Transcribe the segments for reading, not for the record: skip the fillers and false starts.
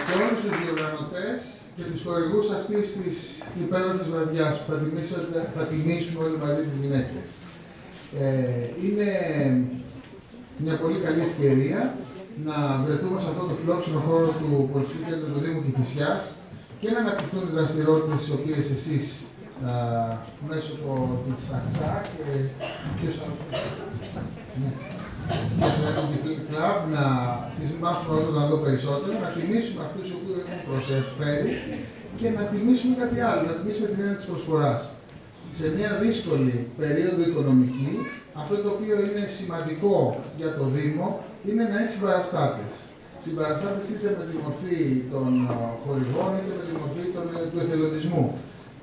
Και όλους τους διοργανωτές και τους χορηγούς αυτής της υπέροχης βραδιάς που θα τιμήσουμε όλοι μαζί τις γυναίκες. Είναι μια πολύ καλή ευκαιρία να βρεθούμε σε αυτό το φιλόξενο χώρο του Πολιτικού Κέντρου του Δήμου Κηφισιάς και να αναπτυχθούν οι δραστηριότητες τις οποίες εσείς μέσω της ΑΞΑ και ποιος Club να τις μάθουμε όσο να δω περισσότερο, να τιμήσουμε αυτούς οι οποίοι έχουν προσφέρει και να τιμήσουμε κάτι άλλο, να τιμήσουμε την έννοια της προσφοράς. Σε μια δύσκολη περίοδο οικονομική, αυτό το οποίο είναι σημαντικό για το Δήμο είναι να έχει συμπαραστάτες. Συμπαραστάτες είτε με τη μορφή των χορηγών είτε με τη μορφή του εθελοντισμού.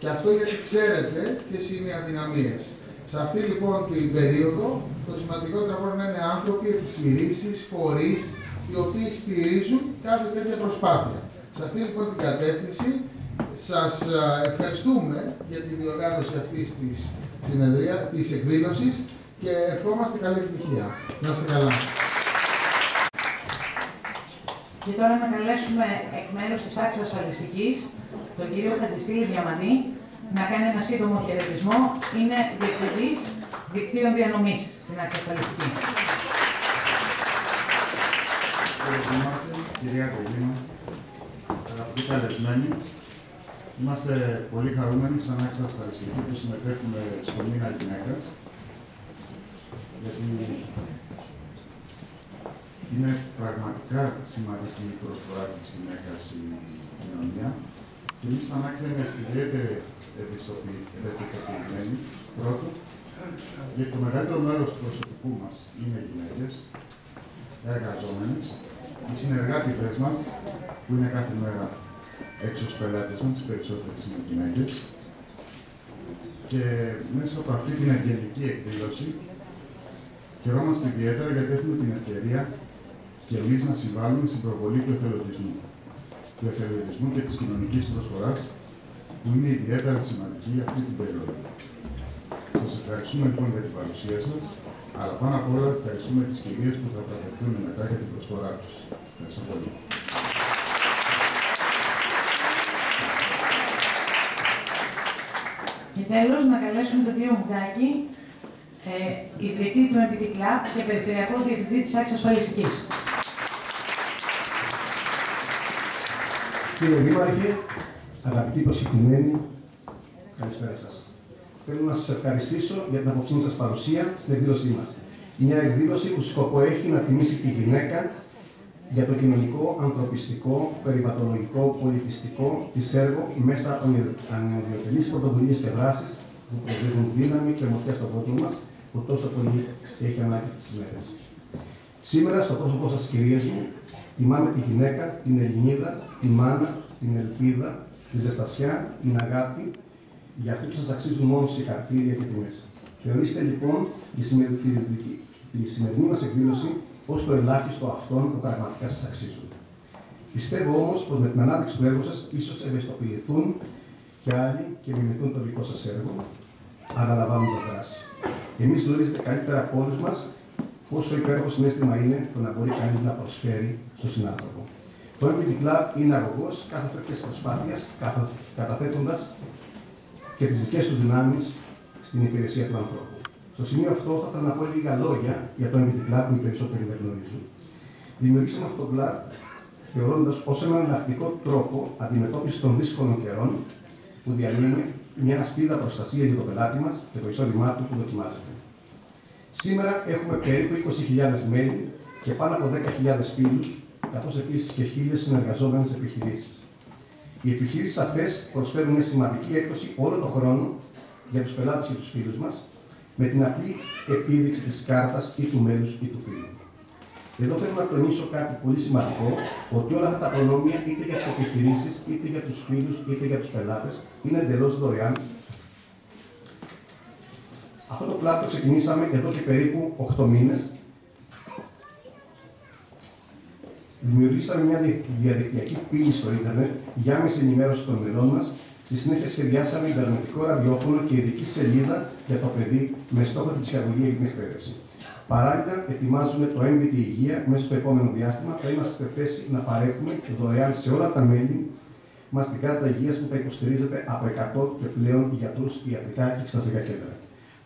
Και αυτό γιατί ξέρετε ποιες είναι οι αδυναμίες. Σε αυτή λοιπόν την περίοδο, το σημαντικότερο από όλα είναι άνθρωποι, επιχειρήσεις, φορείς, οι οποίοι στηρίζουν κάθε τέτοια προσπάθεια. Σε αυτή λοιπόν την κατεύθυνση, σας ευχαριστούμε για τη διοργάνωση αυτής της εκδήλωσης και ευχόμαστε καλή επιτυχία. Να είστε καλά. Και τώρα να καλέσουμε εκ μέρους της άξης ασφαλιστικής τον κύριο Χατζηστήλη Διαμαντή να κάνει ένα σύντομο χαιρετισμό. Είναι διευθυντής δικτύων διανομής στην άξης ασφαλιστική. Κύριε Δήμαρχε, κυρία Κολίνα, αγαπητοί καλεσμένοι, είμαστε πολύ χαρούμενοι σαν άξης ασφαλιστική που συμμετέχουμε στο μήνα γυναίκας, γιατί είναι πραγματικά σημαντική η προσφορά της γυναίκας στην κοινωνία και εμείς σαν άξια είμαστε ιδιαίτερα ευαισθητοποιημένοι. Πρώτον, γιατί το μεγαλύτερο μέρος του προσωπικού μας είναι γυναίκες, εργαζόμενες, οι συνεργάτητες μας, που είναι κάθε μέρα έξω στους πελάτες μας, τις περισσότερες είναι γυναίκες. Και μέσα από αυτή την αγγελική εκδήλωση, χαιρόμαστε ιδιαίτερα γιατί έχουμε την ευκαιρία και εμείς να συμβάλλουμε στην προβολή του εθελοντισμού. Του εθελοντισμού και της κοινωνικής προσφοράς, που είναι ιδιαίτερα σημαντική για αυτή την περίοδο. Σας ευχαριστούμε λοιπόν για την παρουσία σας, αλλά πάνω απ' όλα ευχαριστούμε τις κυρίες που θα παρακολουθούν μετά για την προσφορά τους. Ευχαριστώ πολύ. Και τέλος, να καλέσουμε τον κύριο Μουγκάκη, ιδρυτή του MPT Club και περιφερειακό διευθυντή της άξης ασφαλιστικής. Κύριε Δήμαρχε, αγαπητοί προσκεκλημένοι, καλησπέρα σας. Θέλω να σας ευχαριστήσω για την απόψινή σας παρουσία στην εκδήλωσή μας. Μια εκδήλωση που σκοπό έχει να τιμήσει τη γυναίκα για το κοινωνικό, ανθρωπιστικό, περιβαλλοντολογικό, πολιτιστικό της έργο μέσα από ανιδιοτελείς πρωτοβουλίες και δράσεις που προσδίδουν δύναμη και ομορφιά στον κόσμο μας που τόσο πολύ έχει ανάγκη τις ημέρες. Σήμερα, στο πρόσωπό σας, κυρίες μου, τιμάμε τη γυναίκα, την Ελληνίδα, τη μάνα, την ελπίδα, τη ζεστασιά, την αγάπη, για αυτό που σας αξίζουν μόνο συγχαρητήρια και τιμές. Θεωρήστε λοιπόν τη σημερινή μας εκδήλωση ως το ελάχιστο αυτών που πραγματικά σας αξίζουν. Πιστεύω όμως πως με την ανάδειξη του έργου σας ίσως ευαισθητοποιηθούν και άλλοι και μιμηθούν το δικό σας έργο, αναλαμβάνοντας δράση. Εμείς γνωρίζετε καλύτερα από όλους μας πόσο υπέροχο συναίσθημα είναι το να μπορεί κανείς να προσφέρει στον συνάνθρωπο. Το MPT Club είναι αγωγός κάθε τέτοιας προσπάθειας, καταθέτοντας και τις δικές του δυνάμεις στην υπηρεσία του ανθρώπου. Στο σημείο αυτό θα ήθελα να πω λίγα λόγια για το MPT Club που οι περισσότεροι δεν γνωρίζουν. Δημιουργήσαμε αυτό το club θεωρώντας ως έναν εναλλακτικό τρόπο αντιμετώπισης των δύσκολων καιρών που διανύουμε μια σπίδα προστασία για τον πελάτη μας και το εισόδημά του που δοκιμάζεται. Σήμερα έχουμε περίπου 20.000 μέλη και πάνω από 10.000 φίλους, καθώς επίσης και 1.000 συνεργαζόμενες επιχειρήσεις. Οι επιχειρήσεις αυτές προσφέρουν μια σημαντική έκπτωση όλο τον χρόνο για τους πελάτες και τους φίλους μας, με την απλή επίδειξη της κάρτας ή του μέλους ή του φίλου. Εδώ θέλω να τονίσω κάτι πολύ σημαντικό, ότι όλα αυτά τα προνόμια, είτε για τις επιχειρήσεις, είτε για τους φίλους, είτε για τους πελάτες, είναι εντελώς δωρεάν. Αυτό το κλαμπ το ξεκινήσαμε εδώ και περίπου 8 μήνες. Δημιουργήσαμε μια διαδικτυακή πύλη στο ίντερνετ για άμεση ενημέρωση των μελών μας. Στη συνέχεια σχεδιάσαμε ιντερνετικό ραδιόφωνο και ειδική σελίδα για το παιδί με στόχο την ψυχαγωγία και την εκπαίδευση. Παράλληλα, ετοιμάζουμε το MBT Υγεία. Μέσα στο επόμενο διάστημα θα είμαστε σε θέση να παρέχουμε δωρεάν σε όλα τα μέλη μας την κάρτα υγείας που θα υποστηρίζεται από 100 και πλέον γιατρούς, ιατρικά και εξεταστικά κέντρα.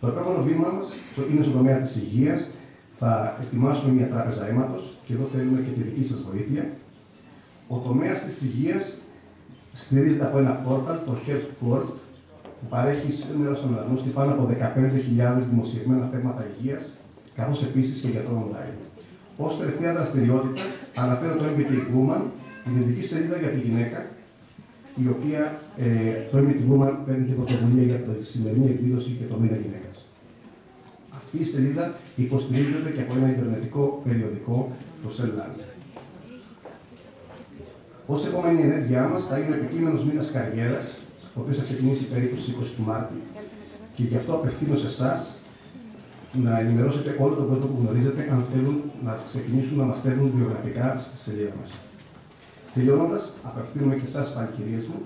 Το επόμενο βήμα μας είναι στον τομέα της υγείας. Θα ετοιμάσουμε μια τράπεζα αίματος και εδώ θέλουμε και τη δική σας βοήθεια. Ο τομέας της υγείας στηρίζεται από ένα πόρταλ, το Health Court, που παρέχει σήμερα στον αναγνώστη πάνω από 15.000 δημοσιευμένα θέματα υγείας, καθώς επίσης και για το online. Ως τελευταία δραστηριότητα αναφέρω το MBT Woman, την ειδική σελίδα για τη γυναίκα, η οποία το MBT Woman παίρνει την πρωτοβουλία για τη σημερινή εκδήλωση και το μήνα γυναίκας. Αυτή η σελίδα υποστηρίζεται και από ένα ιντερνετικό περιοδικό, το Cellline. Ως επόμενη ενέργειά μας θα είναι ο επικείμενος μήνας καριέρας, ο οποίος θα ξεκινήσει περίπου στις 20 του Μάρτη, και γι' αυτό απευθύνω σε εσάς να ενημερώσετε όλο τον κόσμο που γνωρίζετε αν θέλουν να ξεκινήσουν να μας στέλνουν βιογραφικά στη σελίδα μας. Τελειώνοντας, απευθύνομαι και εσάς πάλι, κυρίες μου,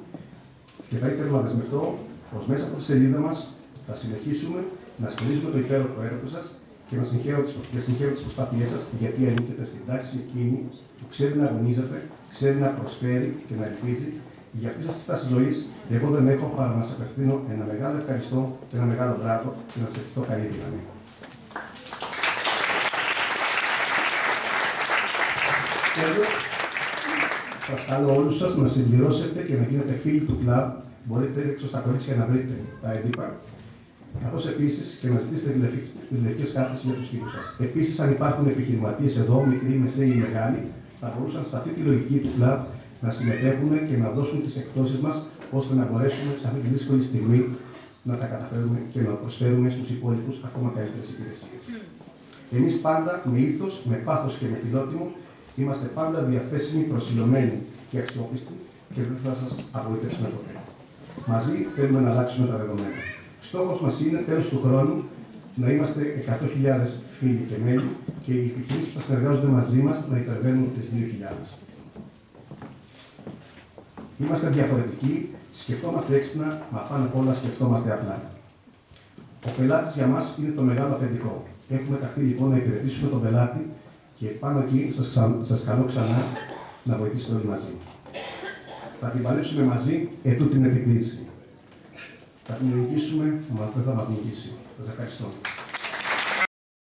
και θα ήθελα να δεσμευτώ πως μέσα από τη σελίδα μας θα συνεχίσουμε να στηρίζουμε το υπέροχο έργο σας και να συγχαίρω τις προσπάθειές σας, γιατί ανήκετε στην τάξη εκείνη που ξέρει να αγωνίζεται, ξέρει να προσφέρει και να ελπίζει. Για αυτή σας τη στάση ζωής, εγώ δεν έχω παρά να σας απευθύνω ένα μεγάλο ευχαριστώ και ένα μεγάλο μπράβο και να σας ευχηθώ καλή δύναμη. Τέλος, σας καλώ όλους σας να συμπληρώσετε και να γίνετε φίλοι του κλαμπ. Μπορείτε έξω στα κορίτσια να βρείτε τα έντυπα, καθώς επίσης και να ζητήσετε τηλεφωνικές κάρτες για τους φίλους σας. Επίσης, αν υπάρχουν επιχειρηματίες εδώ, μικροί, μεσαίοι ή μεγάλοι, θα μπορούσαν σε αυτή τη λογική του κλαμπ να συμμετέχουν και να δώσουν τις εκπτώσεις μας, ώστε να μπορέσουμε σε αυτή τη δύσκολη στιγμή να τα καταφέρουμε και να προσφέρουμε στους υπόλοιπους ακόμα καλύτερες υπηρεσίες. Εμείς πάντα με ήθος, με πάθος και με φιλότιμο είμαστε πάντα διαθέσιμοι, προσιλωμένοι και αξιόπιστοι και δεν θα σας απογοητεύσουμε ποτέ. Μαζί θέλουμε να αλλάξουμε τα δεδομένα. Στόχος μας είναι τέλος του χρόνου να είμαστε 100.000 φίλοι και μέλη και οι επιχειρήσεις που θα συνεργάζονται μαζί μας να υπερβαίνουν τις 2.000. Είμαστε διαφορετικοί, σκεφτόμαστε έξυπνα, μα πάνω απ' όλα σκεφτόμαστε απλά. Ο πελάτης για μας είναι το μεγάλο αφεντικό. Έχουμε ταχθεί λοιπόν να υπηρετήσουμε τον πελάτη και πάνω εκεί σας καλώ ξανά να βοηθήσετε όλοι μαζί. Θα την παλέψουμε μαζί, ετούτη την επικρίση. Θα την νικήσουμε, μα δεν θα μας νικήσει. Σας ευχαριστώ.